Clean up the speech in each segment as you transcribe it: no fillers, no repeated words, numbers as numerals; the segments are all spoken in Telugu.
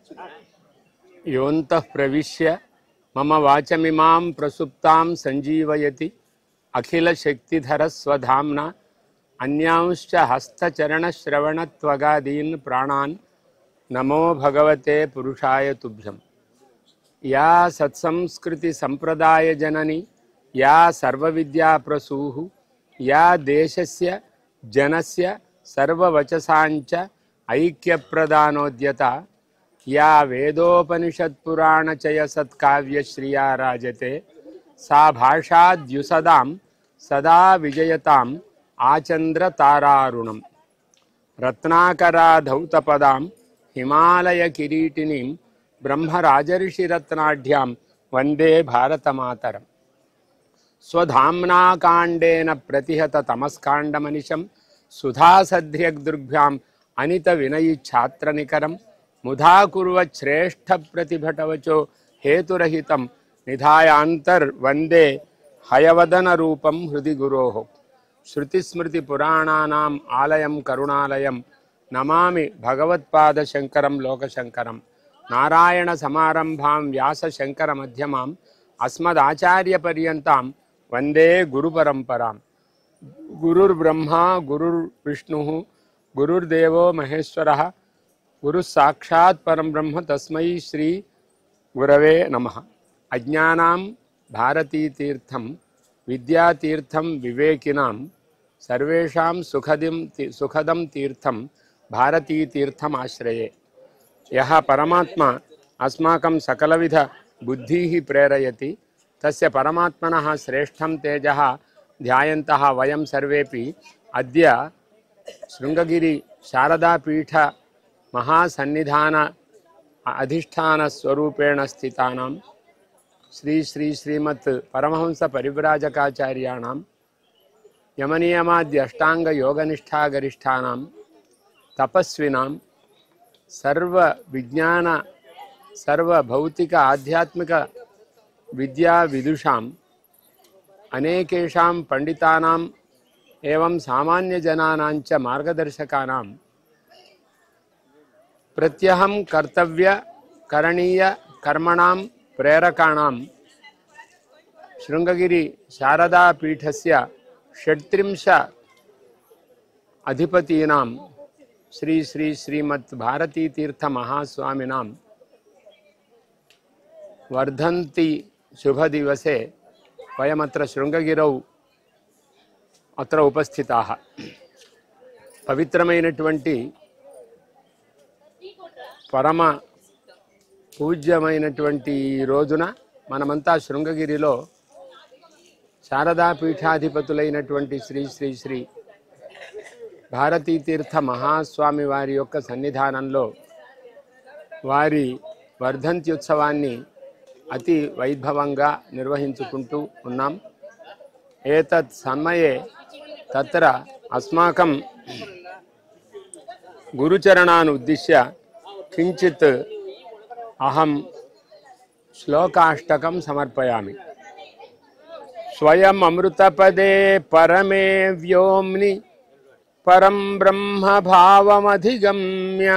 योऽन्तः प्रविश्य मम वाचमिमां प्रसुप्तां संजीवयति अखिलशक्तिधरस्वधाम्ना अन्यांश्च हस्तचरणश्रवणत्वगादीन् प्राणान् नमो भगवते पुरुषाय तुभ्यम्। या सत्संस्कृतिसम्प्रदायजननी या सर्वविद्याप्रसूः या देशस्य जनस्य सर्ववचसाञ्च ऐक्यप्रदानोद्यता या वेदोपनिषत्पुराणचयसत्काव्यश्रिया राजते सा भाषाद्युसदां सदा विजयताम् आचन्द्रतारारुणम्। रत्नाकराधौतपदां हिमालयकिरीटिनीं ब्रह्मराजर्षिरत्नाढ्यां वन्दे भारतमातरम्। स्वधाम्ना काण्डेन प्रतिहततमस्काण्डमनिशं सुधासद्र्यग्दृग्भ्याम् अनितविनयिच्छात्रनिकरं मुधा कुर्वच्छ्रेष्ठप्रतिभटवचो हेतुरहितं निधायान्तर्वन्दे हयवदनरूपं हृदि गुरोः। श्रुतिस्मृतिपुराणानाम् आलयं करुणालयं नमामि भगवत्पादशङ्करं लोकशङ्करं। नारायणसमारम्भां व्यासशङ्करमध्यमाम् अस्मदाचार्यपर्यन्तां वन्दे गुरुपरम्परां। गुरुर्ब्रह्मा गुरुर्विष्णुः गुरुर्देवो महेश्वरः गुरुस्साक्षात् परं ब्रह्म तस्मै श्री गुरवे नमः। अज्ञानां भारतीतीर्थं विद्यातीर्थं विवेकिनां सर्वेषां सुखदं तीर्थं भारतीतीर्थमाश्रये। यः परमात्मा अस्माकं सकलविध बुद्धिः प्रेरयति तस्य परमात्मनः श्रेष्ठं तेजः ध्यायन्तः वयं सर्वेपि अद्य शृङ्गगिरि शारदापीठ महासन्निधान अधिष्ठानस्वरूपेण स्थितानां श्री श्री श्रीमत् परमहंस परिव्राजकाचार्याणां यमनियमाद्य अष्टांग योगनिष्ठागरिष्ठानां तपस्विनां सर्व विज्ञान सर्व भौतिक आध्यात्मिक विद्या विदुषाम् अनेकेषां पंडितानां एवं सामान्य जनानां च मार्गदर्शकानां प्रत्यहं कर्तव्य करणीय कर्मणां प्रेरकाणां शृंगगिरि शारदा पीठस्य 36 अधिपतीनां श्री श्री श्रीमत् भारती तीर्थ महास्वामिनां वर्धन्ति शुभ दिवसे वयमत्र शृंगगिरौ अत्र उपस्थिताः। पवित्रమైనటువంటి పరమ పూజ్యమైనటువంటి రోజున మనమంతా శృంగగిరిలో శారదా పీఠాధిపతులైనటువంటి శ్రీ శ్రీ శ్రీ భారతీ తీర్థ మహాస్వామి వారి యొక్క సన్నిధానంలో వారి వర్ధంత్యుత్సవాన్ని అతి వైభవంగా నిర్వహించుకుంటూ ఉన్నాం। ఏతత్ సమయే తత్ర అస్మాకం గురుచరణాన్ ఉద్దిశ్య కించిత్ అహం శ్లోకాష్టకం సమర్పయామి। స్వయం అమృతపదే పరమే వ్యోమ్ని పరం బ్రహ్మ భావమధిగమ్య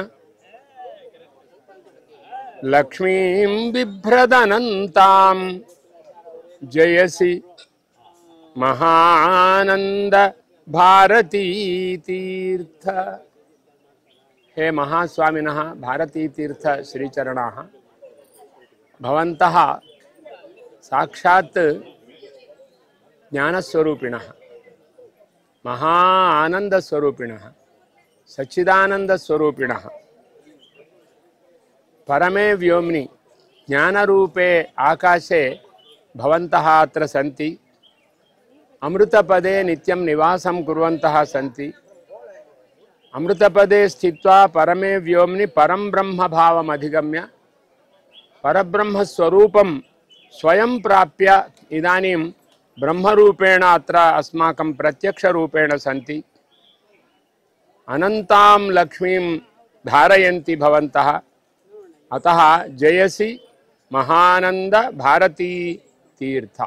లక్ష్మీం బిభ్రదనంతాం జయసి महानंद भारती तीर्थ। हे महास्वामिनः भारती तीर्थ श्रीचरणाः भवन्तः साक्षात् ज्ञानस्वरूपिणः महा आनंदस्वरूपिणः सच्चिदानंदस्वरूपिणः परमे व्योम्नि ज्ञानरूपे आकाशे भवन्तः अत्र सन्ति। अमृतपदे नित्यं निवासं कुर्वन्तः सन्ति। अमृतपदे स्थित्वा परमे व्योम्नि परं ब्रह्म भावम् अधिगम्य परब्रह्म स्वरूपं स्वयं प्राप्य इदानीं ब्रह्मरूपेण अत्र अस्माकं प्रत्यक्षरूपेण सन्ति। अनन्तां लक्ष्मीं धारयन्ति भवन्तः। अतः जयसि महानंद भारती तीर्थ।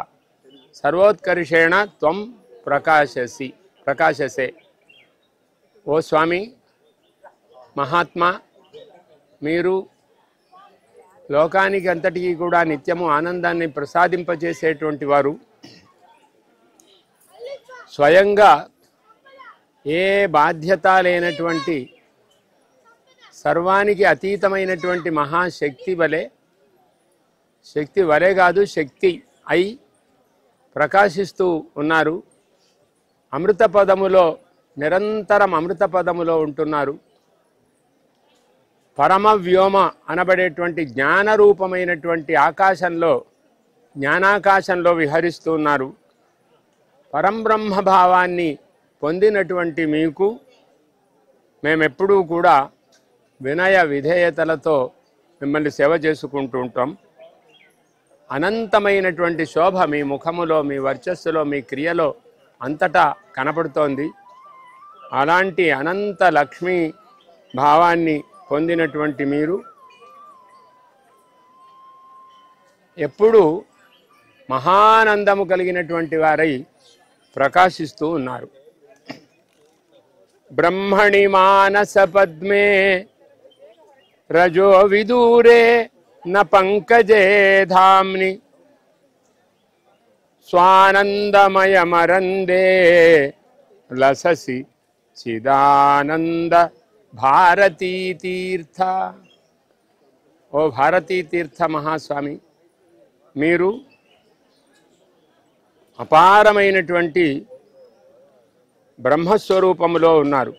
सर्वोत्कर्षेण त्वं प्रकाशसे। ओ स्वामी महात्मा मीरू లోకానికి అంతటికీ కూడా నిత్యము ఆనందాన్ని ప్రసాదింపజేసేటువంటి వారు స్వయంగా ఏ బాధ్యత లేనటువంటి సర్వానికి అతీతమైనటువంటి మహాశక్తి వలె కాదు శక్తి అయి ప్రకాశిస్తూ ఉన్నారు. అమృత పదములో నిరంతరం అమృత పదములో ఉంటున్నారు. పరమ వ్యోమ అనబడేటువంటి జ్ఞానరూపమైనటువంటి ఆకాశంలో జ్ఞానాకాశంలో విహరిస్తూ ఉన్నారు. పరంబ్రహ్మ భావాన్ని పొందినటువంటి మీకు మేమెప్పుడూ కూడా వినయ విధేయతలతో మిమ్మల్ని సేవ చేసుకుంటూ ఉంటాం. అనంతమైనటువంటి శోభ మీ ముఖములో, మీ వర్చస్సులో, మీ క్రియలో అంతటా కనపడుతోంది. అలాంటి అనంత లక్ష్మీ భావాన్ని పొందినటువంటి మీరు ఎప్పుడూ మహానందము కలిగినటువంటి వారై ప్రకాశిస్తూ ఉన్నారు. బ్రహ్మణి మానస పద్మే రజో విదూరే న పంకజే ధామ్ని స్వానందమయమరందే లససి చిదానంద భారతీ తీర్థ. ఓ భారతీ తీర్థ మహాస్వామి, మీరు అపారమైనటువంటి బ్రహ్మస్వరూపములో ఉన్నారు.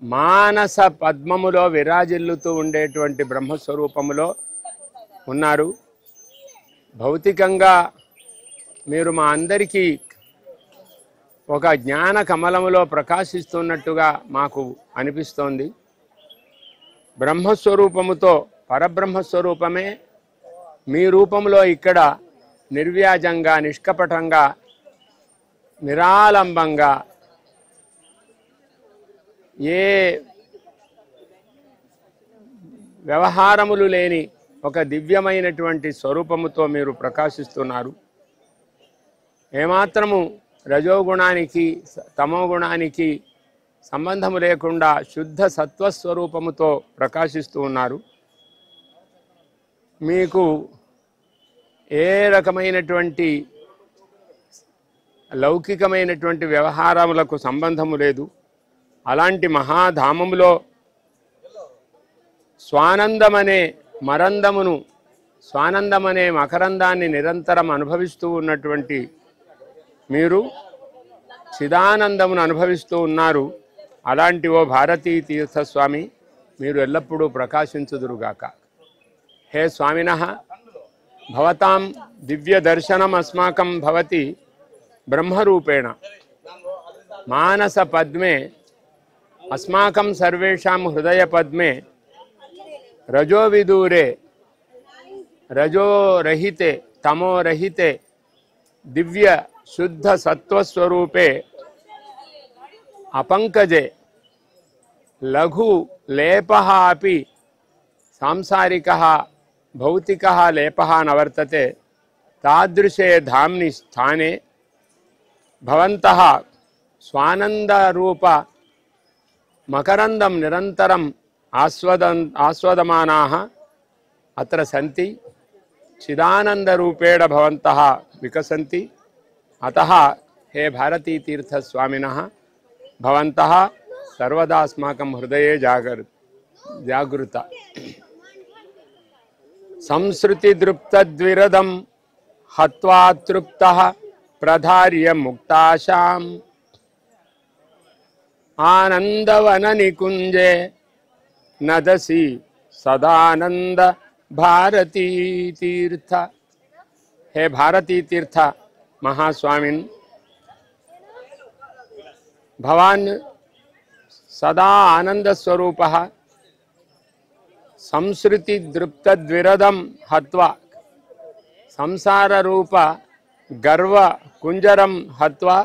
మానస పద్మములో విరాజిల్లుతూ ఉండేటువంటి బ్రహ్మస్వరూపములో ఉన్నారు. భౌతికంగా మీరు మా అందరికీ ఒక జ్ఞాన కమలములో ప్రకాశిస్తున్నట్టుగా మాకు అనిపిస్తోంది. బ్రహ్మస్వరూపముతో పరబ్రహ్మస్వరూపమే మీ రూపంలో ఇక్కడ నిర్వ్యాజంగా, నిష్కపటంగా, నిరాలంబంగా, ఏ వ్యవహారములు లేని ఒక దివ్యమైనటువంటి స్వరూపముతో మీరు ప్రకాశిస్తున్నారు. ఏమాత్రము రజోగుణానికి తమోగుణానికి సంబంధము లేకుండా శుద్ధ సత్వస్వరూపముతో ప్రకాశిస్తూ ఉన్నారు. మీకు ఏ రకమైనటువంటి లౌకికమైనటువంటి వ్యవహారములకు సంబంధము లేదు. అలాంటి మహాధామములో స్వానందమనే మరందమును, స్వానందమనే మకరందాన్ని నిరంతరం అనుభవిస్తూ ఉన్నటువంటి మీరు చిదానందమును అనుభవిస్తూ ఉన్నారు. అలాంటి ఓ భారతీ తీర్థస్వామి, మీరు ఎల్లప్పుడూ ప్రకాశించుదురుగాక. హే స్వామినః, భవతాం దివ్య దర్శనం అస్మాకం భవతి బ్రహ్మరూపేణ. మానస పద్మే అస్మాకం సర్వేషాం హృదయ పద్మే రజోవిదూరే రజోరహితే తమోరహితే దివ్య శుద్ధ సత్వస్వరూపే అపంకజే లఘు లేపః అపి సాంసారికः భౌతికः లేపः న వర్తతే తాదృశే ధామ్ని స్థానే భవంతః స్వానందరూప మకరందం నిరంతరం ఆస్వాదమానాః అత్ర సంతి. చిదానందరూపేణ భవంతః వికసంతి. అతః హే భారతీ తీర్థ స్వామినః, భవంతః సర్వదా అస్మాకం హృదయే జాగృత. సంసృతి దృప్తద్విరదం హత్వా తృప్తః ప్రధార్య ముక్తాశాం ఆనందవన నికుంజే నదసి సదానంద భారతీ తీర్థ. హే భారతీ తీర్థ మహాస్వామిన్, భవాన్ సదా ఆనందస్వరూపః. సంసృతి దృప్తద్విరదం హత్వా, సంసార రూప గర్వ కుంజరం హత్వా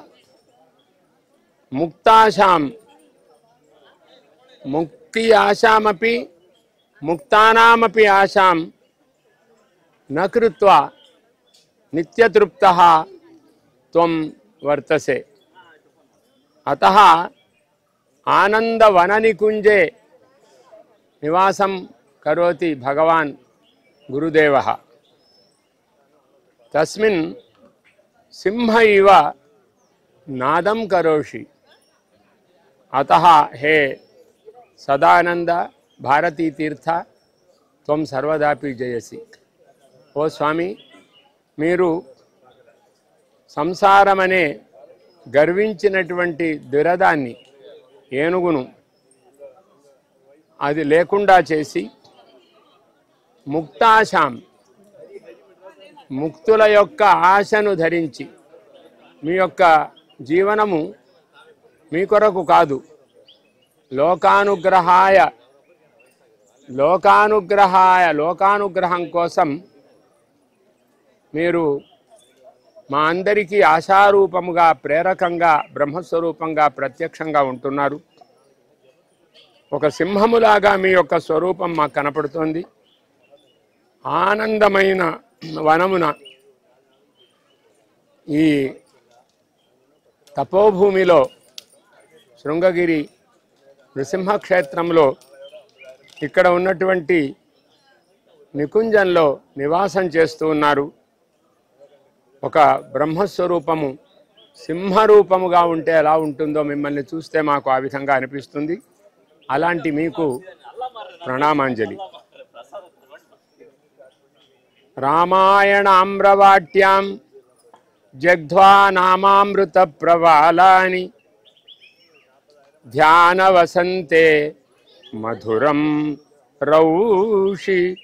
ముక్తాశాం, ముక్తి ఆశామపి ముక్తానామపి ఆశాం న కృత్వా నిత్యతృప్తః త్వం వర్తసే. అతః ఆనందవననికుంజే నివాసం కరోతి భగవాన్ गुरुदेवः तस्मिन् सिंह इव नादं करोषि। अतः हे सदानंद भारती तीर्थ त्वं सर्वदापि जयसि। ओ स्वामी, మీరు సంసారమనే గర్వించినటువంటి దురదాన్ని ఏనుగును అది లేకుండా చేసి ముక్తాశాం ముక్తుల యొక్క ఆశను ధరించి మీ యొక్క జీవనము మీ కొరకు కాదు, లోకానుగ్రహం కోసం మీరు మా అందరికీ ఆశారూపముగా, ప్రేరకంగా, బ్రహ్మస్వరూపంగా ప్రత్యక్షంగా ఉంటున్నారు. ఒక సింహములాగా మీ యొక్క స్వరూపం మాకు కనపడుతోంది. ఆనందమైన వనమున ఈ తపోభూమిలో శృంగగిరి నృసింహక్షేత్రంలో ఇక్కడ ఉన్నటువంటి నికుంజంలో నివాసం చేస్తూ ఉన్నారు. ఒక బ్రహ్మస్వరూపము సింహరూపముగా ఉంటే ఎలా ఉంటుందో మిమ్మల్ని చూస్తే మాకు ఆ విధంగా అనిపిస్తుంది. అలాంటి మీకు ప్రణామాంజలి. రామాయణామ్రవాట్యాం జగ్ధ్వా నామామృత ప్రవాలాని ధ్యాన వసంతే మధురం రౌషి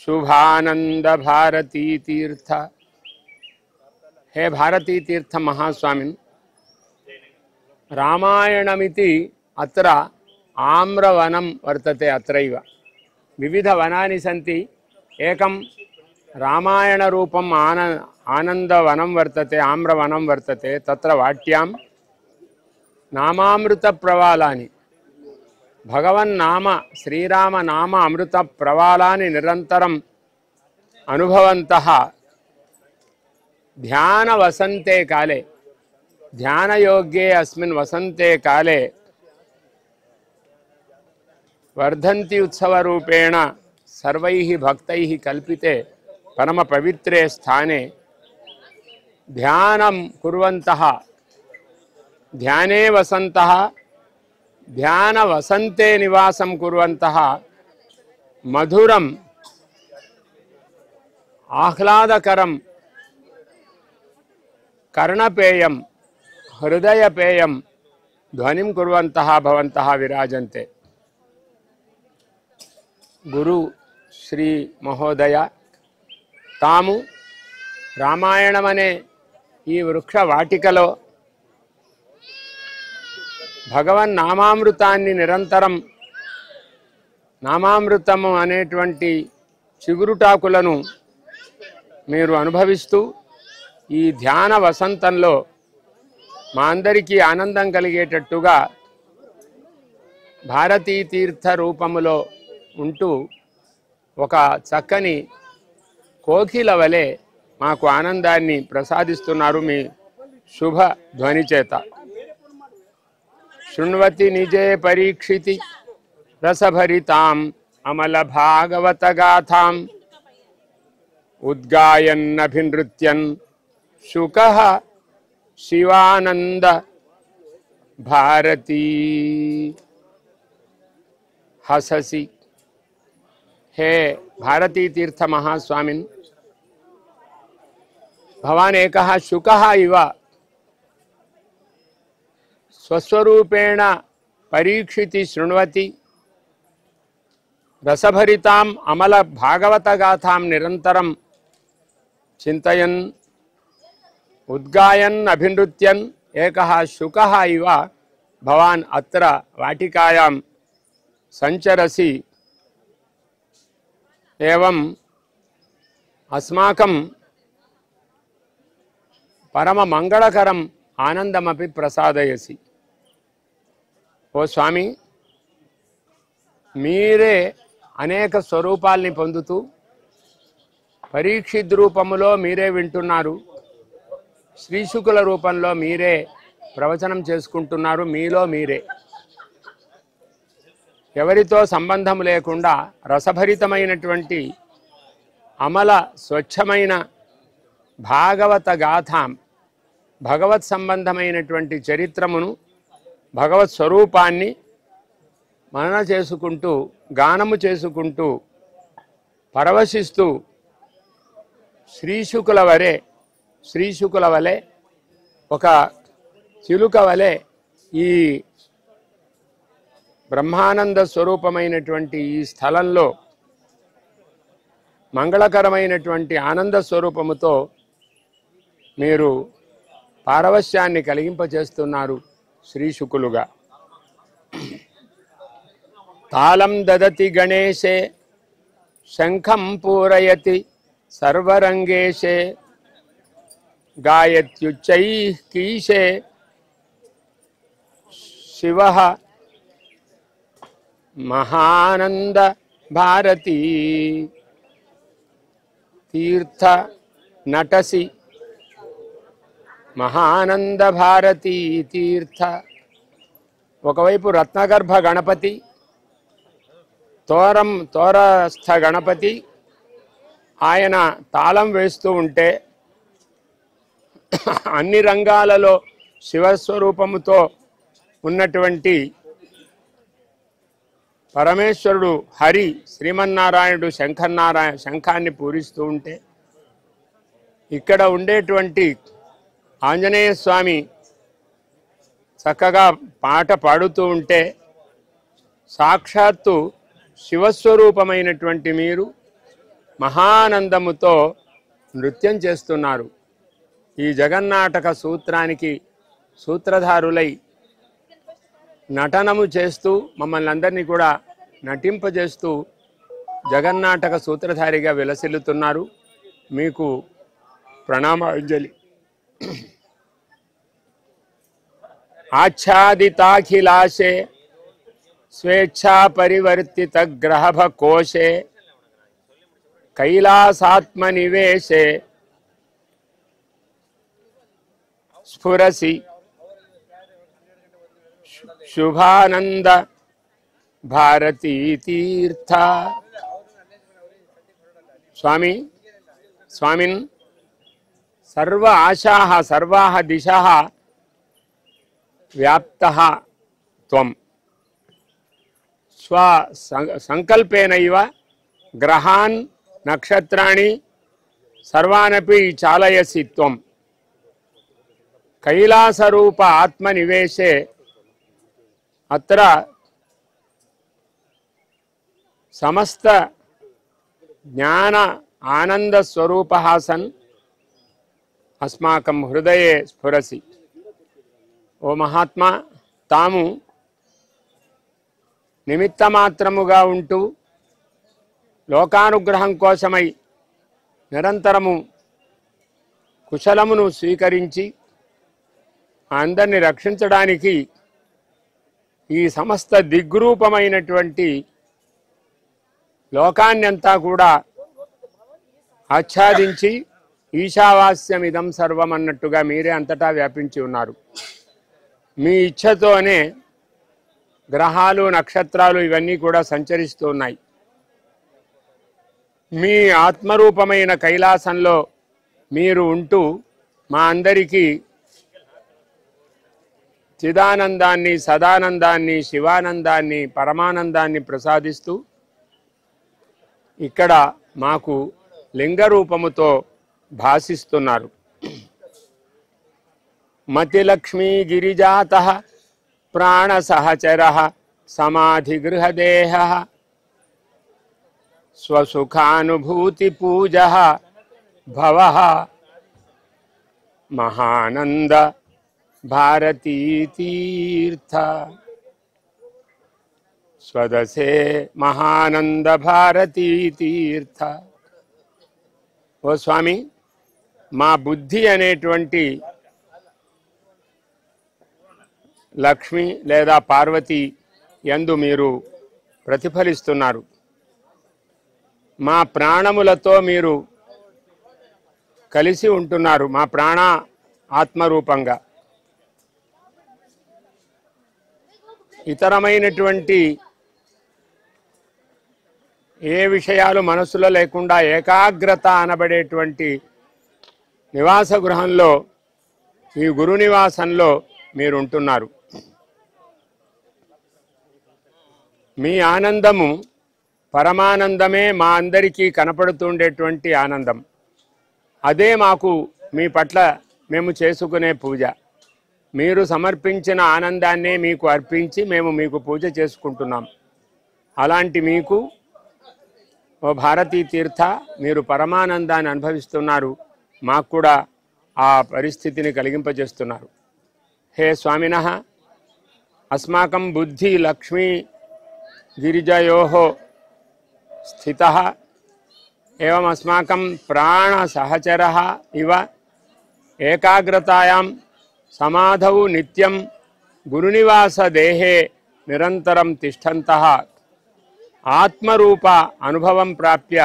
శుభానంద భారతీ తీర్థ. हे भारती तीर्थ महास्वामिन्, रामायणमिति अत्र आम्रवनं वर्तते. अत्रैव विविधवनानि सन्ति. एकं रामायणरूपम् आनन्दवनं वर्तते, आम्रवनं वर्तते. तत्र वाट्यां नामामृतप्रवालानि, भगवन्नाम श्रीरामनाम अमृतप्रवालानि निरन्तरम् अनुभवन्तः ध्यान वसंते काले, ध्यान योग्ये अस्मिन् वसंते काले वर्धन्ति उत्सवरूपेण सर्वैः भक्तैः कल्पिते परम पवित्रे स्थाने ध्यानं कुर्वन्तः, ध्याने वसन्तः, ध्यान वसंते निवासं कुर्वन्तः मधुरम् आह्लादकरं कर्णपेयं हृदयपेयं ध्वनिं कुर्वन्तः भवन्तः विराजन्ते. गुरु श्री महोदय तामु रामायणमने ఈ వృక్ష వాటికలో భగవన్ నామామృతాన్ని నిరంతరం, నామామృతము అనేటువంటి చిగురుటాకులను మీరు అనుభవిస్తూ ఈ ధ్యాన వసంతంలో మా అందరికీ ఆనందం కలిగేటట్టుగా భారతీ తీర్థ రూపములో ఉంటూ ఒక చక్కని కోకిల వలె మాకు ఆనందాన్ని ప్రసాదిస్తున్నారు మీ శుభ ధ్వని చేత. శృణ్వతి నిజే పరీక్షితి రసభరితాం అమల భాగవత గాథాం ఉద్గాయన్నభినృత్యన్ शुकः शिवानंद भारती हससी. हे भारती तीर्थ महास्वामिन्, भवान् एकः शुकः इव स्वस्वरूपेण परीक्षिति शृण्वति रसभरिताम् अमल भागवत गाथां निरन्तरं चिन्तयन् उद्गायन् अभिनृत्यन् एकः शुकः इव भवान् अत्र वाटिकायां संचरसि. एवं अस्माकं परम मंगलकरम् आनंदमपि प्रसादयसि. ओ स्वामी, మీరే అనేక స్వరూపాల్ని పొందుతూ పరీక్షిత్ రూపములో మీరే వింటున్నారు, శ్రీశుకుల రూపంలో మీరే ప్రవచనం చేసుకుంటున్నారు, మీలో మీరే. ఎవరితో సంబంధం లేకుండా రసభరితమైనటువంటి అమల స్వచ్ఛమైన భాగవత గాథాం, భగవత్ సంబంధమైనటువంటి చరిత్రమును, భగవత్ స్వరూపాన్ని మనన చేసుకుంటూ, గానము చేసుకుంటూ, పరవశిస్తూ శ్రీశుకుల వలె ఒక చిలుక వలె ఈ బ్రహ్మానంద స్వరూపమైనటువంటి ఈ స్థలంలో మంగళకరమైనటువంటి ఆనంద స్వరూపముతో మీరు పారవశ్యాన్ని కలిగింపచేస్తున్నారు శ్రీశుకులుగా. తాళం దదతి గణేశే శంఖం పూరయతి సర్వరంగేశే గాయత్యుచ్చైః కీశే శివః మహానంద భారతీ తీర్థ నటసి మహానంద భారతీ తీర్థ. ఒకవైపు రత్నగర్భ గణపతి, తోరస్థ గణపతి ఆయన తాళం వేస్తూ ఉంటే అన్ని రంగాలలో శివస్వరూపముతో ఉన్నటువంటి పరమేశ్వరుడు హరి శ్రీమన్నారాయణుడు శంఖాన్ని పూరిస్తూ ఉంటే, ఇక్కడ ఉండేటువంటి ఆంజనేయ స్వామి చక్కగా పాట పాడుతూ ఉంటే, సాక్షాత్తు శివస్వరూపమైనటువంటి మీరు మహానందముతో నృత్యం చేస్తున్నారు. ఈ జగన్నాటక సూత్రానికి సూత్రధారులై నటనము చేస్తూ మమ్మల్ని అందరినీ కూడా నటింపజేస్తూ జగన్నాటక సూత్రధారిగా విలసిల్లుతున్నారు. మీకు ప్రణామాంజలి. ఆచ్ఛాదితాఖిలాశే స్వేచ్ఛా పరివర్తిత గ్రహభ కోశే కైలాసాత్మనివేశే స్ఫురసి శుభానంద భారతీ తీర్థ. స్వామిన్ సర్వ ఆశాః సర్వాః దిశః వ్యాప్తః త్వం స్వ సంకల్పేనైవ గ్రహాన్ నక్షత్రాణి సర్వానపి చాలయసి త్వం. కైలాసరూప ఆత్మనివేశే అత్ర సమస్త జ్ఞాన ఆనంద స్వరూపః సన్ అస్మాకం హృదయే స్ఫురసి. ఓ మహాత్మా, తాము నిమిత్తమాత్రముగా ఉంటూ లోకానుగ్రహం కోసమై నిరంతరము కుశలమును స్వీకరించి అందరిని రక్షించడానికి ఈ సమస్త దిగ్రూపమైనటువంటి లోకాన్నంతా కూడా ఆచ్ఛాదించి ఈశావాస్యమిదం సర్వం అన్నట్టుగా మీరే అంతటా వ్యాపించి ఉన్నారు. మీ ఇచ్ఛతోనే గ్రహాలు నక్షత్రాలు ఇవన్నీ కూడా సంచరిస్తూ ఉన్నాయి. మీ ఆత్మరూపమైన కైలాసంలో మీరు ఉంటూ మా అందరికీ చిదానందాన్ని, సదానందాన్ని, శివానందాన్ని, పరమానందాన్ని ప్రసాదిస్తూ ఇక్కడ మాకు లింగరూపముతో భాసిస్తున్నారు. మతిలక్ష్మీ గిరిజాతః ప్రాణసహచరః సమాధిగృహదేహః స్వసుఖానుభూతి పూజః భవః మహానంద భారతీ తీర్థ. స్వదసే మహానంద భారతీ తీర్థ. ఓ స్వామి, మా బుద్ధి అనేటువంటి లక్ష్మి లేదా పార్వతి యందు మీరు ప్రతిఫలిస్తున్నారు. మా ప్రాణములతో మీరు కలిసి ఉంటున్నారు, మా ప్రాణ ఆత్మరూపంగా. ఇతరమైనటువంటి ఏ విషయాలు మనసులో లేకుండా ఏకాగ్రత అనబడేటువంటి నివాస గృహంలో, ఈ గురు నివాసంలో మీరు ఉంటున్నారు. మీ ఆనందము పరమానందమే, మా అందరికీ కనపడుతుండేటువంటి ఆనందం. అదే మాకు మీ పట్ల మేము చేసుకునే పూజ. మీరు సమర్పించిన ఆనందాన్నే మీకు అర్పించి మేము మీకు పూజ చేసుకుంటున్నాం. అలాంటి మీకు ఓ భారతీ తీర్థ, మీరు పరమానందాన్ని అనుభవిస్తున్నారు, మాకు కూడా ఆ పరిస్థితిని కలిగింపజేస్తున్నారు. హే స్వామినః, అస్మాకం బుద్ధి లక్ష్మీ గిరిజయోః స్థితః ఏవం అస్మాకం ప్రాణ సహచరః ఇవ ఏకాగ్రతాయాం సమాధౌ నిత్యం గురునివాస దేహే నిరంతరం తిష్టంతః ఆత్మరూప అనుభవం ప్రాప్య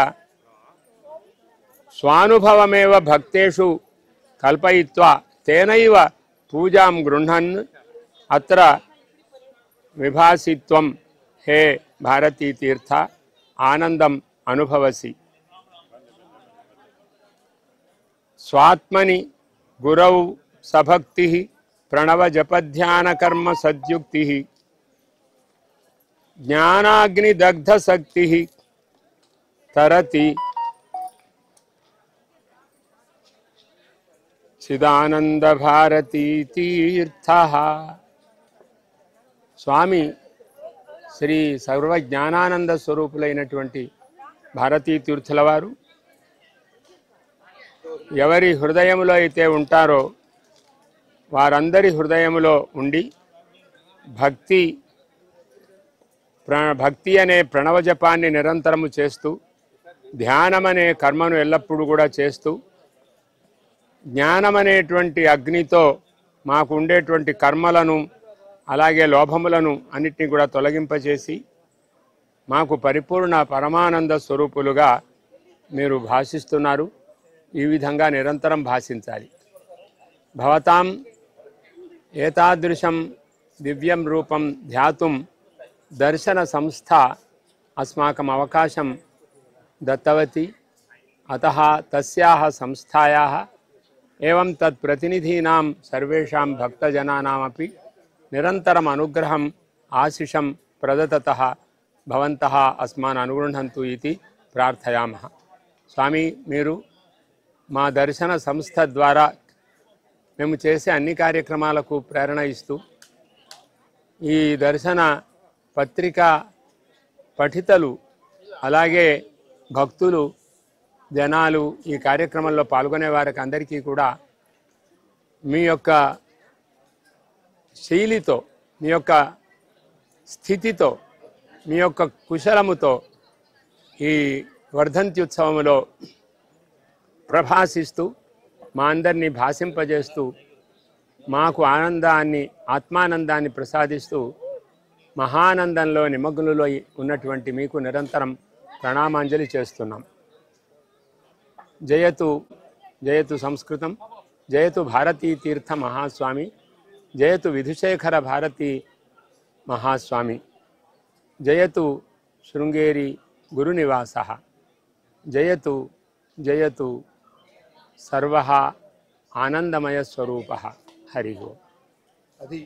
స్వానుభవమేవ భక్తేషు కల్పయిత్వా తేనైవ పూజాం గృహ్ణన్ అత్ర విభాసిత్వం. హే భారతీ తీర్థ, ఆనందం అనుభవసి. స్వాత్మని గురౌ సభక్తి ప్రణవ జపధ్యాన కర్మ సద్యుక్తి జ్ఞానాగ్నిదగ్ధ శక్తి తరతి చిదానంద భారతీ తీర్థ. స్వామి శ్రీ సర్వ జ్ఞానానంద స్వరూపులైనటువంటి భారతీ తీర్థుల వారు ఎవరి హృదయములో అయితే ఉంటారో వారందరి హృదయములో ఉండి భక్తి అనే ప్రణవ జపాన్ని నిరంతరము చేస్తూ, ధ్యానమనే కర్మను ఎల్లప్పుడూ కూడా చేస్తూ, జ్ఞానమనేటువంటి అగ్నితో మాకు ఉండేటువంటి కర్మలను అలాగే లోభములను అన్నిటినీ కూడా తొలగింపచేసి మాకు పరిపూర్ణ పరమానంద స్వరూపులుగా మీరు భాషిస్తున్నారు. ఈ విధంగా నిరంతరం భాషించాలి. భవతాం ఏతాదృశం దివ్యం రూపం ధ్యాతుం దర్శన సంస్థ అస్మాకం అవకాశం దత్తవతి. అతః తస్యాః సంస్థాయాः ఏవం తత్ ప్రతినిధీనాం సర్వేషాం భక్తజనానామపి నిరంతరం అనుగ్రహం ఆశిషం ప్రదతతః భవంతః అస్మాన్ అనుగృహంతు ఇతి ప్రార్థయామః. స్వామి, మీరు మా దర్శన సంస్థ ద్వారా మేము చేసే అన్ని కార్యక్రమాలకు ప్రేరణ ఇస్తూ, ఈ దర్శన పత్రిక పఠితలు అలాగే భక్తులు జనాలు ఈ కార్యక్రమంలో పాల్గొనే వారికి అందరికీ కూడా మీ యొక్క శైలితో, మీ యొక్క స్థితితో, మీ యొక్క కుశలముతో ఈ వర్ధంత్యుత్సవంలో ప్రభాసిస్తూ మా అందరినీ భాషింపజేస్తూ మాకు ఆనందాన్ని, ఆత్మానందాన్ని ప్రసాదిస్తూ మహానందంలో నిమగ్నులో ఉన్నటువంటి మీకు నిరంతరం ప్రణామాంజలి చేస్తున్నాం. జయతు జయతు సంస్కృతం, జయతు భారతీ తీర్థ మహాస్వామి, జయతు విధుశేఖర భారతీ మహాస్వామి, జయతు శృంగేరి గురునివాసః, జయతు జయతు సర్వః ఆనందమయ స్వరూపః. హరి ఓం. అది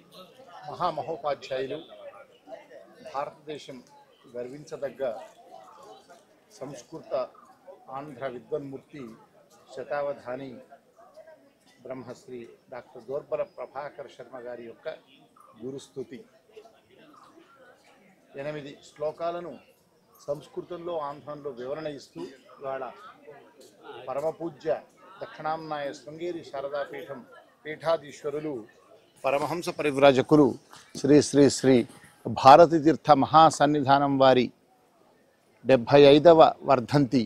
మహామహోపాధ్యాయులు, భారతదేశం గర్వించదగ్గ సంస్కృత ఆంధ్ర విద్వన్మూర్తి, శతావధాని బ్రహ్మశ్రీ డాక్టర్ దోర్బల ప్రభాకర్ శర్మ గారి యొక్క గురుస్తుతి. 8 శ్లోకాలను సంస్కృతంలో ఆంధ్రంలో వివరణ ఇస్తూ ఇవాళ పరమపూజ్య దక్షిణాంనాయ శృంగేరి శారదాపీఠం పీఠాధీశ్వరులు పరమహంస పరివ్రాజకులు శ్రీ శ్రీ శ్రీ భారతీ తీర్థ మహాసన్నిధానం వారి 75వ వర్ధంతి.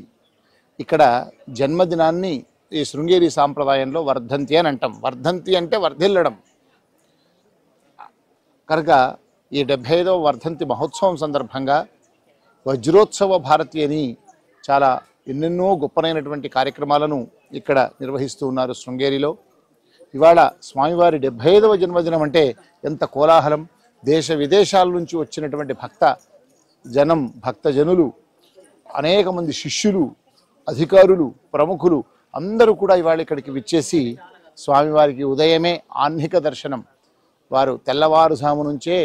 ఇక్కడ జన్మదినాన్ని ఈ శృంగేరి సాంప్రదాయంలో వర్ధంతి అని అంటాం. వర్ధంతి అంటే వర్ధిల్లడం. కనుక ఈ 75వ వర్ధంతి మహోత్సవం సందర్భంగా వజ్రోత్సవ భారతి అని చాలా ఎన్నెన్నో గొప్పనైనటువంటి కార్యక్రమాలను ఇక్కడ నిర్వహిస్తూ ఉన్నారు శృంగేరిలో. ఇవాళ స్వామివారి 75వ జన్మదినం అంటే ఎంత కోలాహలం! దేశ విదేశాల నుంచి వచ్చినటువంటి భక్తజనులు అనేక మంది శిష్యులు, అధికారులు, ప్రముఖులు అందరూ కూడా ఇవాళ ఇక్కడికి విచ్చేసి స్వామివారికి ఉదయమే ఆహ్నిక దర్శనం, వారు తెల్లవారుజాము నుంచే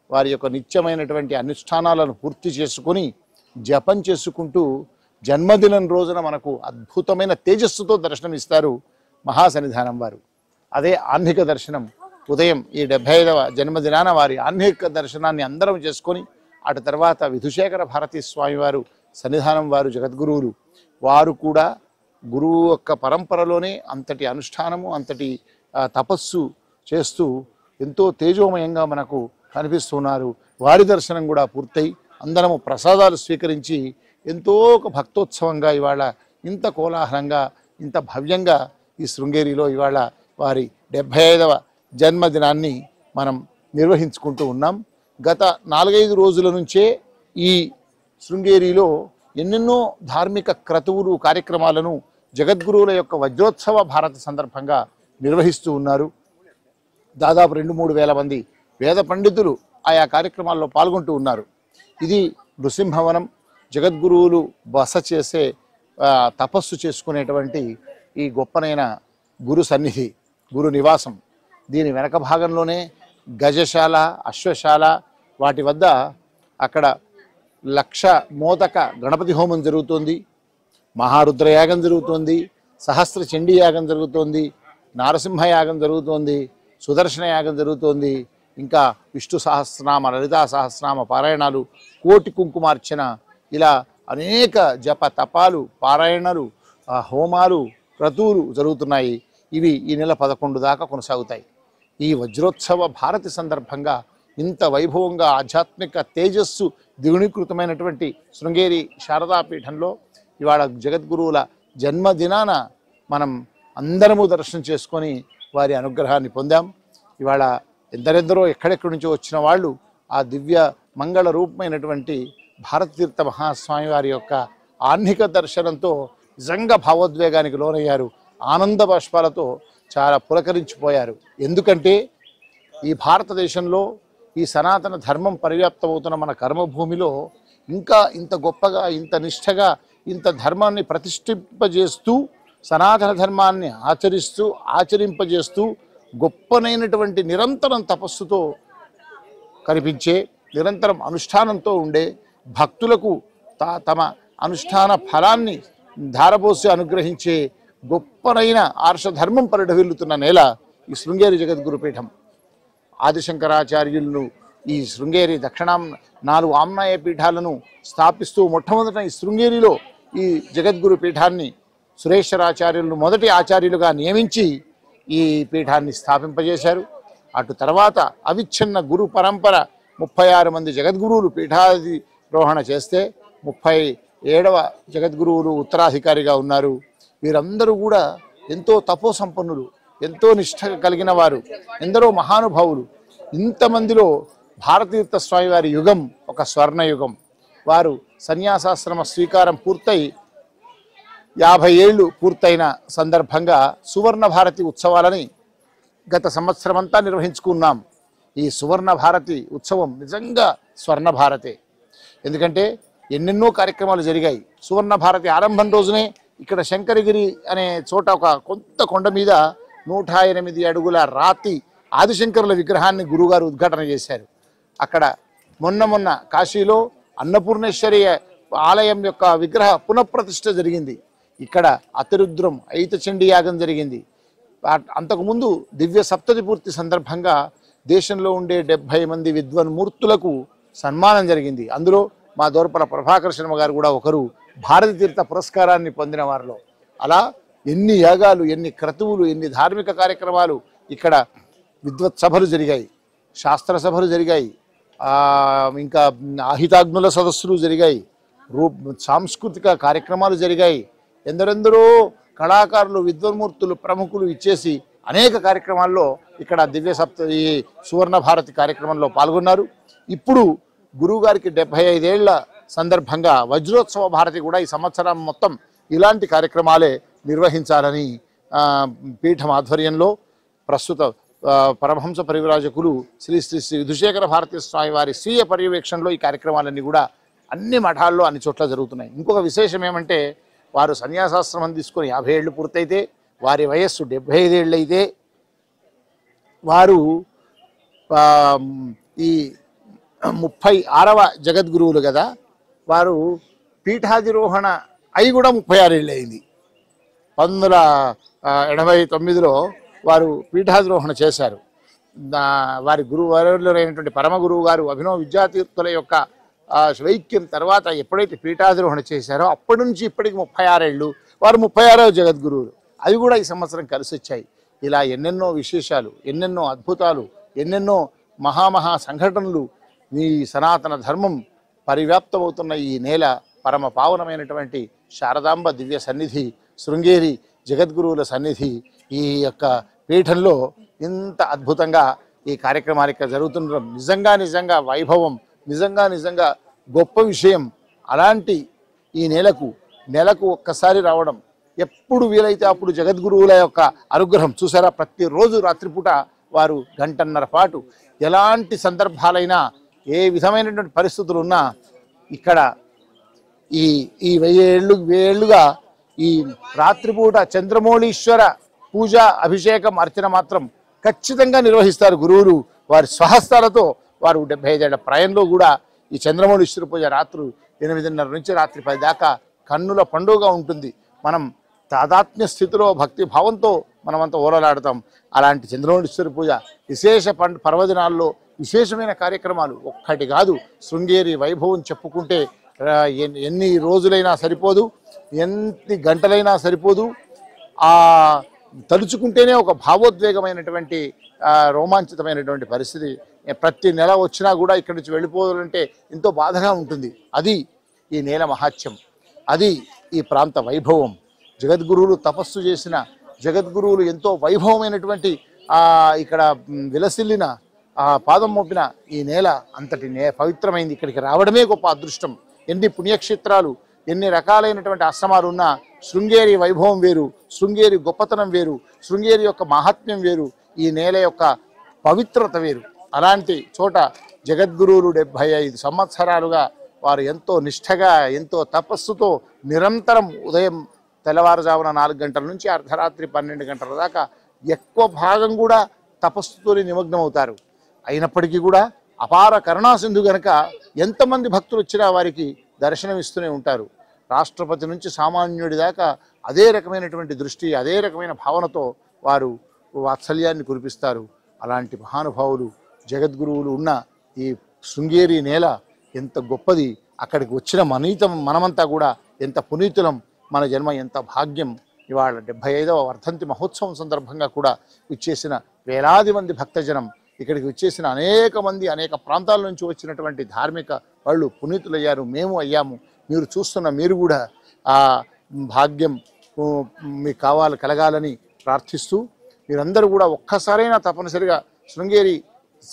వారి యొక్క నిత్యమైనటువంటి అనుష్ఠానాలను పూర్తి చేసుకొని జపం చేసుకుంటూ జన్మదినం రోజున మనకు అద్భుతమైన తేజస్సుతో దర్శనం ఇస్తారు మహాసన్నిధానం వారు. అదే ఆహ్నిక దర్శనం. ఉదయం ఈ 75వ జన్మదినాన వారి ఆహ్నిక దర్శనాన్ని అందరం చేసుకొని అటు తర్వాత విధుశేఖర భారతీ స్వామివారు సన్నిధానం వారు జగద్గురువులు, వారు కూడా గురువు యొక్క పరంపరలోనే అంతటి అనుష్ఠానము, అంతటి తపస్సు చేస్తూ ఎంతో తేజోమయంగా మనకు కనిపిస్తున్నారు. వారి దర్శనం కూడా పూర్తయి అందరము ప్రసాదాలు స్వీకరించి ఎంతో ఒక భక్తోత్సవంగా ఇవాళ ఇంత కోలాహలంగా, ఇంత భవ్యంగా ఈ శృంగేరిలో ఇవాళ వారి 75వ జన్మదినాన్ని మనం నిర్వహించుకుంటూ ఉన్నాం. గత 4-5 రోజుల నుంచే ఈ శృంగేరిలో ఎన్నెన్నో ధార్మిక క్రతువులు, కార్యక్రమాలను జగద్గురువుల యొక్క వజ్రోత్సవ భారత సందర్భంగా నిర్వహిస్తూ ఉన్నారు. దాదాపు 2-3 వేల మంది వేద పండితులు ఆయా కార్యక్రమాల్లో పాల్గొంటూ ఉన్నారు. ఇది నృసింహవనం, జగద్గురువులు బస చేసే, తపస్సు చేసుకునేటువంటి ఈ గొప్పనైన గురు సన్నిధి, గురు నివాసం. దీని వెనక భాగంలోనే గజశాల, అశ్వశాల, వాటి వద్ద అక్కడ 1,00,000 మోదక గణపతి హోమం జరుగుతుంది, మహారుద్రయాగం జరుగుతోంది, సహస్ర చండీ యాగం జరుగుతోంది, నారసింహయాగం జరుగుతోంది, సుదర్శన యాగం జరుగుతోంది, ఇంకా విష్ణు సహస్రనామ, లలితా సహస్రనామ పారాయణాలు, కోటి కుంకుమార్చన, ఇలా అనేక జప తపాలు, పారాయణలు, హోమాలు, క్రతువులు జరుగుతున్నాయి. ఇవి ఈ నెల 11 దాకా కొనసాగుతాయి. ఈ వజ్రోత్సవ భారతి సందర్భంగా ఇంత వైభవంగా ఆధ్యాత్మిక తేజస్సు ద్విగుణీకృతమైనటువంటి శృంగేరి శారదాపీఠంలో ఇవాళ జగద్గురువుల జన్మదినాన మనం అందరము దర్శనం చేసుకొని వారి అనుగ్రహాన్ని పొందాం. ఇవాళ ఎందరెందరో ఎక్కడెక్కడి నుంచో వచ్చిన వాళ్ళు ఆ దివ్య మంగళ రూపమైనటువంటి భారతతీర్థ మహాస్వామి వారి యొక్క ఆహ్నిక దర్శనంతో నిజంగా భావోద్వేగానికి లోనయ్యారు. ఆనంద బాష్పాలతో చాలా పులకరించిపోయారు. ఎందుకంటే ఈ భారతదేశంలో ఈ సనాతన ధర్మం పరివ్యాప్తమవుతున్న మన కర్మభూమిలో ఇంకా ఇంత గొప్పగా, ఇంత నిష్ఠగా, ఇంత ధర్మాన్ని ప్రతిష్ఠింపజేస్తూ, సనాతన ధర్మాన్ని ఆచరింపజేస్తూ గొప్పనైనటువంటి నిరంతరం తపస్సుతో కనిపించే, నిరంతరం అనుష్ఠానంతో ఉండే భక్తులకు తమ అనుష్ఠాన ఫలాన్ని ధారపోసి అనుగ్రహించే గొప్పనైన ఆర్షధర్మం పరిఢవిల్లుతున్న నేల ఈ శృంగేరి జగద్గురుపీఠం. ఆదిశంకరాచార్యులను ఈ శృంగేరి దక్షిణాం 4 ఆమ్నాయ పీఠాలను స్థాపిస్తూ మొట్టమొదట ఈ శృంగేరిలో ఈ జగద్గురు పీఠాన్ని సురేశ్వరాచార్యులను మొదటి ఆచార్యులుగా నియమించి ఈ పీఠాన్ని స్థాపింపజేశారు. అటు తర్వాత అవిచ్ఛిన్న గురు పరంపర 36 మంది జగద్గురువులు పీఠాధిరోహణ చేస్తే 37వ జగద్గురువులు ఉత్తరాధికారిగా ఉన్నారు. వీరందరూ కూడా ఎంతో తపోసంపన్నులు, ఎంతో నిష్ఠ కలిగిన వారు, ఎందరో మహానుభావులు. ఇంతమందిలో భారతీర్థ స్వామి వారి యుగం ఒక స్వర్ణయుగం. వారు సన్యాసాశ్రమ స్వీకారం పూర్తయి 50 ఏళ్ళు పూర్తయిన సందర్భంగా సువర్ణ భారతి ఉత్సవాలని గత సంవత్సరం అంతా నిర్వహించుకున్నాం. ఈ సువర్ణ భారతి ఉత్సవం నిజంగా స్వర్ణ భారతే. ఎందుకంటే ఎన్నెన్నో కార్యక్రమాలు జరిగాయి. సువర్ణ భారతి ఆరంభం రోజునే ఇక్కడ శంకరగిరి అనే చోట ఒక కొండ మీద 108 అడుగుల రాతి ఆదిశంకరుల విగ్రహాన్ని గురుగారు ఉద్ఘాటన చేశారు. అక్కడ మొన్న కాశీలో అన్నపూర్ణేశ్వరి ఆలయం యొక్క విగ్రహ పునఃప్రతిష్ఠ జరిగింది. ఇక్కడ అతిరుద్రం, ఐతచండీ యాగం జరిగింది. అంతకుముందు దివ్య సప్తతి పూర్తి సందర్భంగా దేశంలో ఉండే 70 మంది విద్వన్మూర్తులకు సన్మానం జరిగింది. అందులో మా దోర్పల ప్రభాకర్ శర్మ గారు కూడా ఒకరు, భారతీ తీర్థ పురస్కారాన్ని పొందిన వారిలో. అలా ఎన్ని యాగాలు, ఎన్ని క్రతువులు, ఎన్ని ధార్మిక కార్యక్రమాలు ఇక్కడ విద్వత్ సభలు జరిగాయి, శాస్త్ర సభలు జరిగాయి, ఇంకా ఆహితాగ్నుల సదస్సులు జరిగాయి, సాంస్కృతిక కార్యక్రమాలు జరిగాయి. ఎందరెందరో కళాకారులు, విద్వన్మూర్తులు, ప్రముఖులు ఇచ్చేసి అనేక కార్యక్రమాల్లో ఇక్కడ ఈ సువర్ణ భారతి కార్యక్రమంలో పాల్గొన్నారు. ఇప్పుడు గురువుగారికి 75 ఏళ్ల సందర్భంగా వజ్రోత్సవ భారతి కూడా ఈ సంవత్సరం మొత్తం ఇలాంటి కార్యక్రమాలే నిర్వహించాలని పీఠం ఆధ్వర్యంలో ప్రస్తుత పరమహంస పరివ్రాజకులు శ్రీ శ్రీ శ్రీ విధుశేఖర భారతీ స్వామి వారి స్వీయ పర్యవేక్షణలో ఈ కార్యక్రమాలన్నీ కూడా అన్ని మఠాల్లో అన్ని చోట్ల జరుగుతున్నాయి. ఇంకొక విశేషం ఏమంటే వారు సన్యాసాశ్రమం తీసుకొని 50 ఏళ్ళు పూర్తయితే, వారి వయస్సు 75 ఏళ్ళు అయితే, వారు ఈ 36వ జగద్గురువులు కదా, వారు పీఠాధిరోహణ అయి కూడా 36 ఏళ్ళు అయింది. 1989లో వారు పీఠాధిరోహణ చేశారు. వారి గురువులైనటువంటి పరమ గురువు గారు అభినవ విద్యాతీర్థుల యొక్క శైక్యం తర్వాత ఎప్పుడైతే పీఠాధిరోహణ చేశారో అప్పటి నుంచి ఇప్పటికి 36 ఏళ్ళు, వారు 36వ జగద్గురువులు. అవి కూడా ఈ సంవత్సరం కలిసి వచ్చాయి. ఇలా ఎన్నెన్నో విశేషాలు, ఎన్నెన్నో అద్భుతాలు, ఎన్నెన్నో మహామహా సంఘటనలు ఈ సనాతన ధర్మం పరివ్యాప్తమవుతున్న ఈ నేల పరమ పావనమైనటువంటి శారదాంబ దివ్య సన్నిధి, శృంగేరి జగద్గురువుల సన్నిధి, ఈ యొక్క పీఠంలో ఇంత అద్భుతంగా ఈ కార్యక్రమాలు ఇక్కడ జరుగుతుండడం నిజంగా వైభవం, నిజంగా గొప్ప విషయం. అలాంటి ఈ నెలకు ఒక్కసారి రావడం, ఎప్పుడు వీలైతే అప్పుడు జగద్గురువుల యొక్క అనుగ్రహం చూసారా. ప్రతిరోజు రాత్రిపూట వారు 1.5 గంటల పాటు ఎలాంటి సందర్భాలైనా, ఏ విధమైనటువంటి పరిస్థితులు ఉన్నా ఇక్కడ ఈ 1000 ఏళ్ళుగా ఈ రాత్రిపూట చంద్రమౌళీశ్వర పూజ, అభిషేకం, అర్చన మాత్రం ఖచ్చితంగా నిర్వహిస్తారు గురువులు. వారి స్వహస్తాలతో వారు 75 ఏళ్ల ప్రాయంలో కూడా ఈ చంద్రమౌళీశ్వర పూజ రాత్రి 8:30 నుంచి రాత్రి 10 దాకా కన్నుల పండుగగా ఉంటుంది. మనం తాదాత్మ్య స్థితిలో భక్తి భావంతో మనమంతా ఓరలాడతాం. అలాంటి చంద్రమౌళీశ్వర పూజ విశేష పర్వదినాల్లో విశేషమైన కార్యక్రమాలు ఒక్కటి కాదు. శృంగేరి వైభవం చెప్పుకుంటే ఎన్ని రోజులైనా సరిపోదు, ఎన్ని గంటలైనా సరిపోదు. తలుచుకుంటేనే ఒక భావోద్వేగమైనటువంటి రోమాంచితమైనటువంటి పరిస్థితి. ప్రతి నెల వచ్చినా కూడా ఇక్కడి నుంచి వెళ్ళిపోవాలంటే ఎంతో బాధగా ఉంటుంది. అది ఈ నేల మహాత్యం, అది ఈ ప్రాంత వైభవం. జగద్గురువులు తపస్సు చేసిన, జగద్గురువులు ఎంతో వైభవమైనటువంటి ఇక్కడ విలసిల్లిన, పాదం మోపిన ఈ నేల అంతటి పవిత్రమైంది. ఇక్కడికి రావడమే గొప్ప అదృష్టం. ఎన్ని పుణ్యక్షేత్రాలు, ఎన్ని రకాలైనటువంటి ఆశ్రమాలు ఉన్నా శృంగేరి వైభవం వేరు, శృంగేరి గొప్పతనం వేరు, శృంగేరి యొక్క మహాత్మ్యం వేరు, ఈ నేల యొక్క పవిత్రత వేరు. అలాంటి చోట జగద్గురువులు 75 సంవత్సరాలుగా వారు ఎంతో నిష్ఠగా, ఎంతో తపస్సుతో నిరంతరం ఉదయం తెల్లవారుజామున 4 గంటల నుంచి అర్ధరాత్రి 12 గంటల దాకా ఎక్కువ భాగం కూడా తపస్సుతోనే నిమగ్నం అవుతారు. అయినప్పటికీ కూడా అపార కరుణాసింధు గనక ఎంతమంది భక్తులు వచ్చినా వారికి దర్శనమిస్తూనే ఉంటారు. రాష్ట్రపతి నుంచి సామాన్యుడి దాకా అదే రకమైనటువంటి దృష్టి, అదే రకమైన భావనతో వారు వాత్సల్యాన్ని కురిపిస్తారు. అలాంటి మహానుభావులు జగద్గురువులు ఉన్న ఈ శృంగేరి నేల ఎంత గొప్పది. అక్కడికి వచ్చిన మనమంతా కూడా ఎంత పునీతులం, మన జన్మ ఎంత భాగ్యం. ఇవాళ 75వ వర్ధంతి మహోత్సవం సందర్భంగా కూడా విచ్చేసిన వేలాది మంది భక్తజనం, ఇక్కడికి విచ్చేసిన అనేక మంది, అనేక ప్రాంతాల నుంచి వచ్చినటువంటి ధార్మిక వాళ్ళు పునీతులయ్యారు. మేము అయ్యాము. మీరు చూస్తున్న మీరు కూడా ఆ భాగ్యం మీకు కలగాలని ప్రార్థిస్తూ, మీరందరూ కూడా ఒక్కసారైనా తప్పనిసరిగా శృంగేరి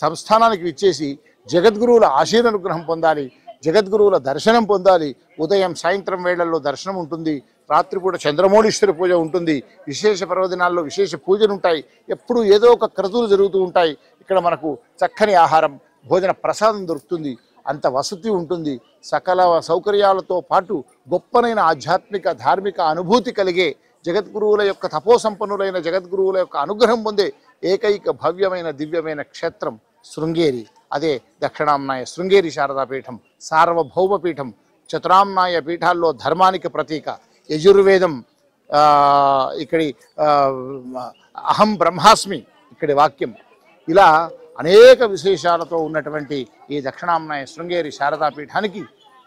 సంస్థానానికి విచ్చేసి జగద్గురువుల ఆశీర్వానుగ్రహం పొందాలి, జగద్గురువుల దర్శనం పొందాలి. ఉదయం సాయంత్రం వేళల్లో దర్శనం ఉంటుంది, రాత్రిపూట చంద్రమౌళీశ్వర పూజ ఉంటుంది, విశేష పర్వదినాల్లో విశేష పూజలు ఉంటాయి. ఎప్పుడూ ఏదో ఒక క్రతువులు జరుగుతూ ఉంటాయి. ఇక్కడ మనకు చక్కని ఆహారం, భోజన ప్రసాదం దొరుకుతుంది, అంత వసతి ఉంటుంది. సకల సౌకర్యాలతో పాటు గొప్పనైన ఆధ్యాత్మిక ధార్మిక అనుభూతి కలిగే జగద్గురువుల యొక్క తపోసంపన్నులైన జగద్గురువుల యొక్క అనుగ్రహం పొందే ఏకైక భవ్యమైన దివ్యమైన క్షేత్రం శృంగేరి. అదే దక్షిణాంనాయ శృంగేరి శారదాపీఠం, సార్వభౌమపీఠం. చతురాంనాయ పీఠాల్లో ధర్మానికి ప్రతీక. యజుర్వేదం ఇక్కడి అహం బ్రహ్మాస్మి ఇక్కడి వాక్యం. ఇలా అనేక విశేషాలతో ఉన్నటువంటి ఈ దక్షిణాంనాయ శృంగేరి శారదాపీఠానికి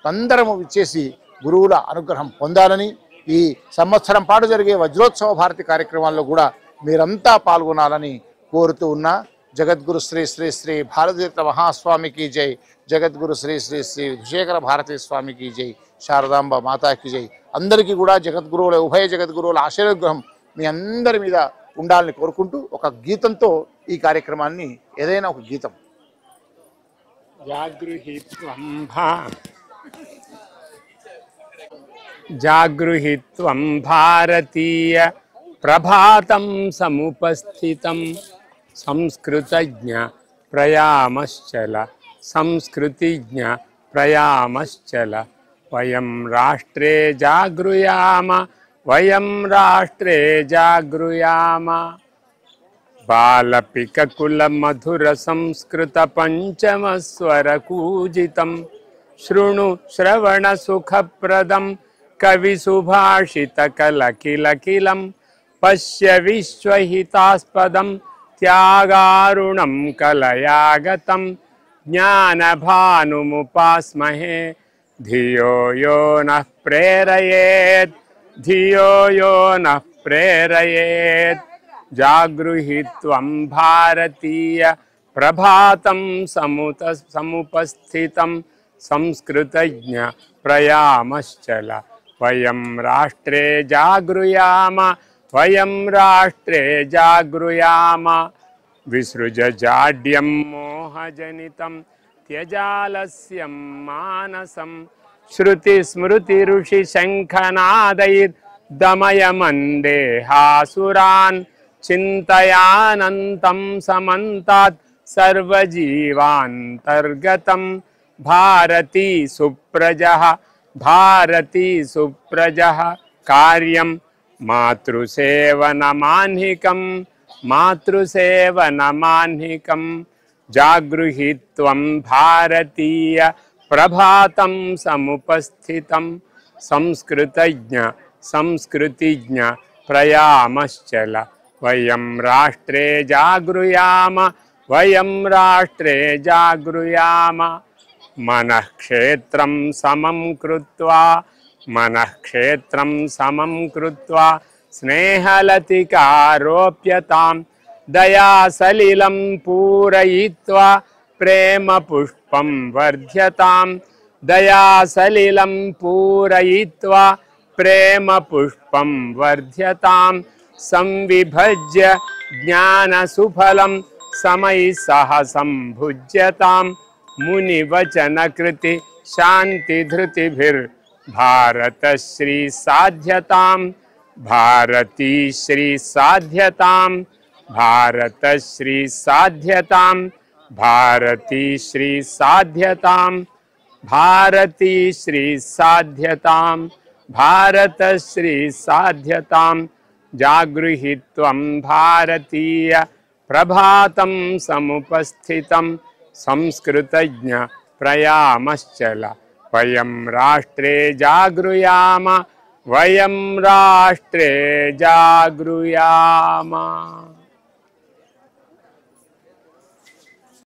అందరము విచ్చేసి గురువుల అనుగ్రహం పొందాలని, ఈ సంవత్సరం పాటు జరిగే వజ్రోత్సవ భారతి కార్యక్రమాల్లో కూడా మీరంతా పాల్గొనాలని కోరుతూ ఉన్నా. జగద్గురు శ్రీ శ్రీ శ్రీ భారతీర్థ మహాస్వామికి జై, జగద్గురు శ్రీ శ్రీ శ్రీ విశేఖర భారతీ స్వామికి జై, శారదాంబ మాతాకి జై. అందరికీ కూడా జగద్గురువుల, ఉభయ జగద్గురువుల ఆశీర్వాదం మీ అందరి మీద ఉండాలని కోరుకుంటూ ఒక గీతంతో ఈ కార్యక్రమాన్ని, ఏదైనా ఒక గీతం. జాగృహిత్వం భారతీయ ప్రభాతం సముపస్థితం సంస్కృతజ్ఞ ప్రయామశ్చల సంస్కృతిజ్ఞ प्रयामश्चल वयं राष्ट्रे जागृयाम वयं राष्ट्रे जागृयाम। बालपिककुलमधुरसंस्कृतपञ्चमस्वरकूजितं शृणु श्रवणसुखप्रदं कविसुभाषितकलकिलकिलं पश्य विश्वहितास्पदं त्यागारुणं कलयागतं ज्ञानभानुमुपास्महे धियो यो नः प्रेरयेत् धियो यो नः प्रेरयेत्। जागृहि त्वं भारतीय प्रभातं समुपस्थितं संस्कृतज्ञ प्रयामश्चल वयं राष्ट्रे जागृयाम वयं राष्ट्रे जागृयाम। विसृज जाड्यं मोहजनितं त्यजालस्यं मानसं श्रुतिस्मृतिऋषिशङ्खनादैर्दमय मन्देहासुरान् चिन्तयानन्तं समन्तात् सर्वजीवान्तर्गतं। भारती सुप्रजः भारती सुप्रजः कार्यं मातृसेवनमाह्निकं मातृसेवनमाह्निकं। जागृहि त्वं भारतीय प्रभातं समुपस्थितं संस्कृतज्ञ संस्कृतिज्ञ प्रयामश्चल वयं राष्ट्रे जागृयाम वयं राष्ट्रे जागृयाम। मनः क्षेत्रं समं कृत्वा मनः क्षेत्रं समं कृत्वा स्नेहलतिकारोप्यतां दयासलिलं पूरयित्वा प्रेमपुष्पं वर्ध्यतां दयासलिलं पूरयित्वा प्रेमपुष्पं वर्ध्यतां। संविभज्य ज्ञानसुफलं समैः सह सम्भुज्यतां मुनिवचनकृति शान्तिधृतिभिर्भारतश्री साध्यतां भारती श्री साध्यतां भारतश्री साध्यतां भारती श्री साध्यतां भारती श्री साध्यतां भारतश्री साध्यतां। जागृहि त्वं भारतीय प्रभातं समुपस्थितं संस्कृतज्ञ प्रयामश्चल वयं राष्ट्रे जागृयाम वयं राष्ट्रे जागृयाम।